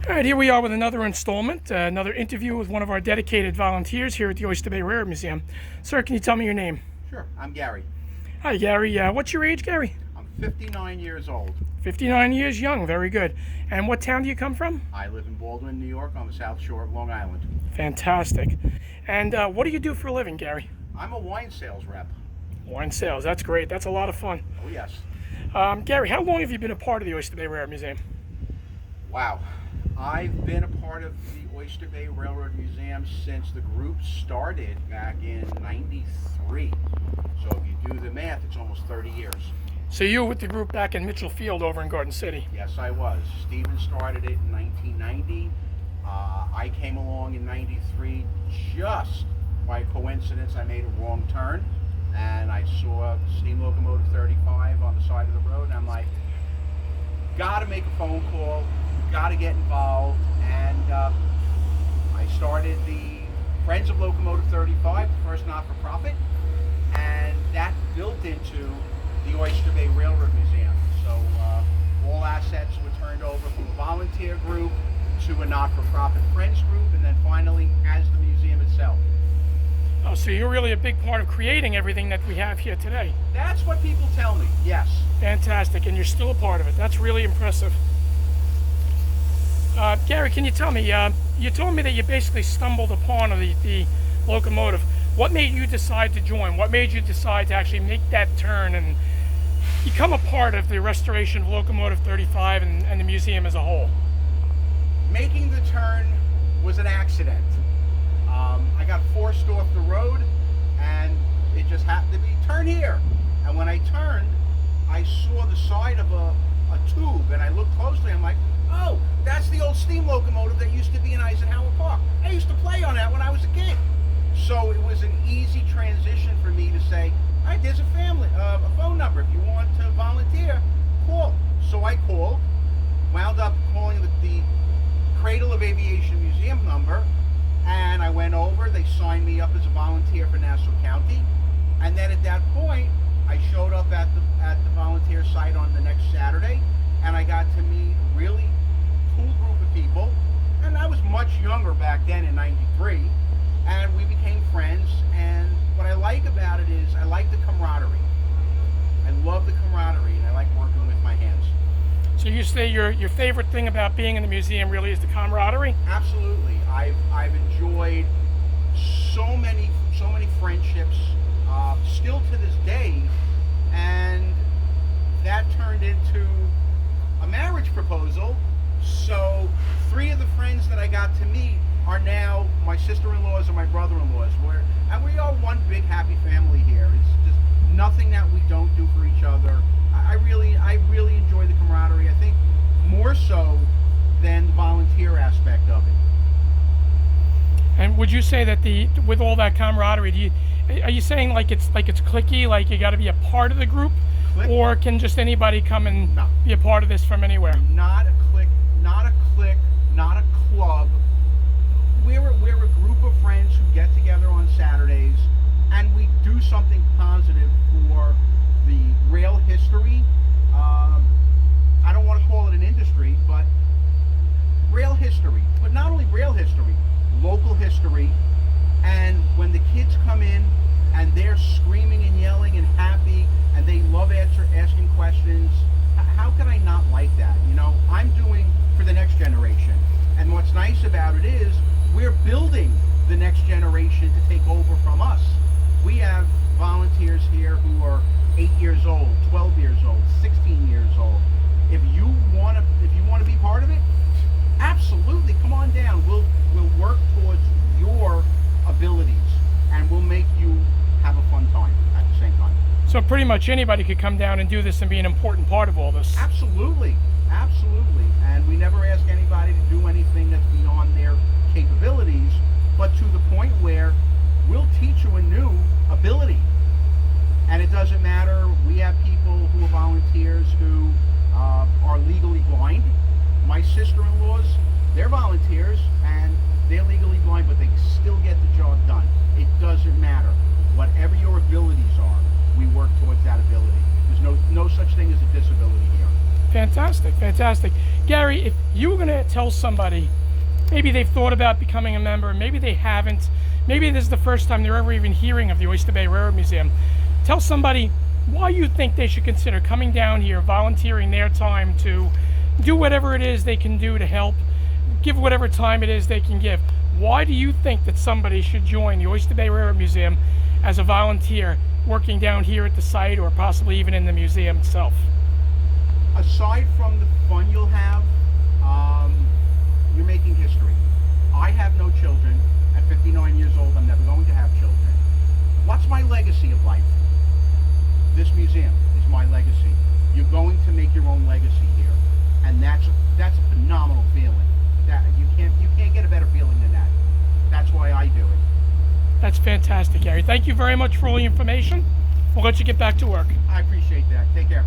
All right, here we are with another installment, another interview with one of our dedicated volunteers here at the Oyster Bay Railroad Museum. Sir, can you tell me your name? Sure, I'm Gary. Hi, Gary. What's your age, Gary? I'm 59 years old. 59 years young. Very good. And what town do you come from? I live in Baldwin, New York, on the south shore of Long Island. Fantastic. And what do you do for a living, Gary? I'm a wine sales rep. Wine sales. That's great. That's a lot of fun. Oh, yes. Gary, how long have you been a part of the Oyster Bay Railroad Museum? Wow. I've been a part of the Oyster Bay Railroad Museum since the group started back in '93. So if you do the math, it's almost 30 years. So you were with the group back in Mitchell Field over in Garden City? Yes, I was. Steven started it in 1990. I came along in '93 just by coincidence. I made a wrong turn and I saw Steam Locomotive 35 on the side of the road, and I'm like, gotta make a phone call, gotta get involved, and I started the Friends of Locomotive 35, the first not-for-profit, and that built into the Oyster Bay Railroad Museum. So all assets were turned over from a volunteer group to a not-for-profit Friends group, and then finally as the museum itself. Oh, so you're really a big part of creating everything that we have here today. That's what people tell me, yes. Fantastic, and you're still a part of it. That's really impressive. Gary, can you tell me, you told me that you basically stumbled upon the locomotive. What made you decide to join? What made you decide to actually make that turn and become a part of the restoration of Locomotive 35 and the museum as a whole? Making the turn was an accident. I got forced off the road, and it just happened to be, turn here. And when I turned, I saw the side of a tube, and I looked closely, I'm like, oh, that's the old steam locomotive that used to be in Eisenhower Park. I used to play on that when I was a kid. So it was an easy transition for me to say, all right, there's a phone number. If you want to volunteer, call. So I called, wound up calling the Cradle of Aviation Museum number, and I went over. They signed me up as a volunteer for Nassau County, and then at that point, I showed up at the volunteer site on the next Saturday, and I got to meet a really cool group of people. And I was much younger back then in '93, and we became friends. And what I like about it is I like the camaraderie. I love the camaraderie, and I like working with my hands. So you say your favorite thing about being in the museum really is the camaraderie? Absolutely. I've enjoyed so many friendships, still to this day, and that turned into a marriage proposal. So 3 of the friends that I got to meet are now my sister-in-laws and my brother-in-laws. And we are one big happy family here. It's just nothing that we don't do for each other. I really enjoy the camaraderie. I think more so than the volunteer aspect of it. And would you say that with all that camaraderie, are you saying like it's cliquey, like you got to be a part of the group, or can just anybody come and be a part of this from anywhere? Not a clique, not a club. We're a group of friends who get together on Saturdays, and we do something positive for the rail history. I don't want to call it an industry, but rail history. But not only rail history, local history. And when the kids come in and they're screaming and yelling and happy, and they love asking questions, how can I not like that? You know, I'm doing for the next generation. And what's nice about it is we're building the next generation to take over from us. We have volunteers here who are 8 years old, 12 years old, 16 years old. If you want to be part of it, absolutely, come on down. We'll work towards your abilities, and we'll make you have a fun time at the same time. So pretty much anybody could come down and do this and be an important part of all this. Absolutely, absolutely. And we never ask anybody to do anything that's beyond their capabilities, but to the point where we'll teach you a new ability. And it doesn't matter. We have people who are volunteers who are legally blind. My sister-in-laws, they're volunteers and they're legally blind, but they still get the job done. It doesn't matter. Whatever your abilities are, we work towards that ability. There's no such thing as a disability here. Fantastic, fantastic. Gary, if you were going to tell somebody, maybe they've thought about becoming a member, maybe they haven't, maybe this is the first time they're ever even hearing of the Oyster Bay Railroad Museum, tell somebody why you think they should consider coming down here, volunteering their time to do whatever it is they can do to help, give whatever time it is they can give. Why do you think that somebody should join the Oyster Bay Railroad Museum as a volunteer, working down here at the site or possibly even in the museum itself? Aside from the fun you'll have, you're making history. I have no children. At 59 years old, I'm never going to have children. What's my legacy of life? This museum is my legacy. You're going to make your own legacy here, and that's a phenomenal feeling. That you can't get a better feeling than that. That's why I do it. That's fantastic, Gary. Thank you very much for all the information. We'll let you get back to work. I appreciate that. Take care.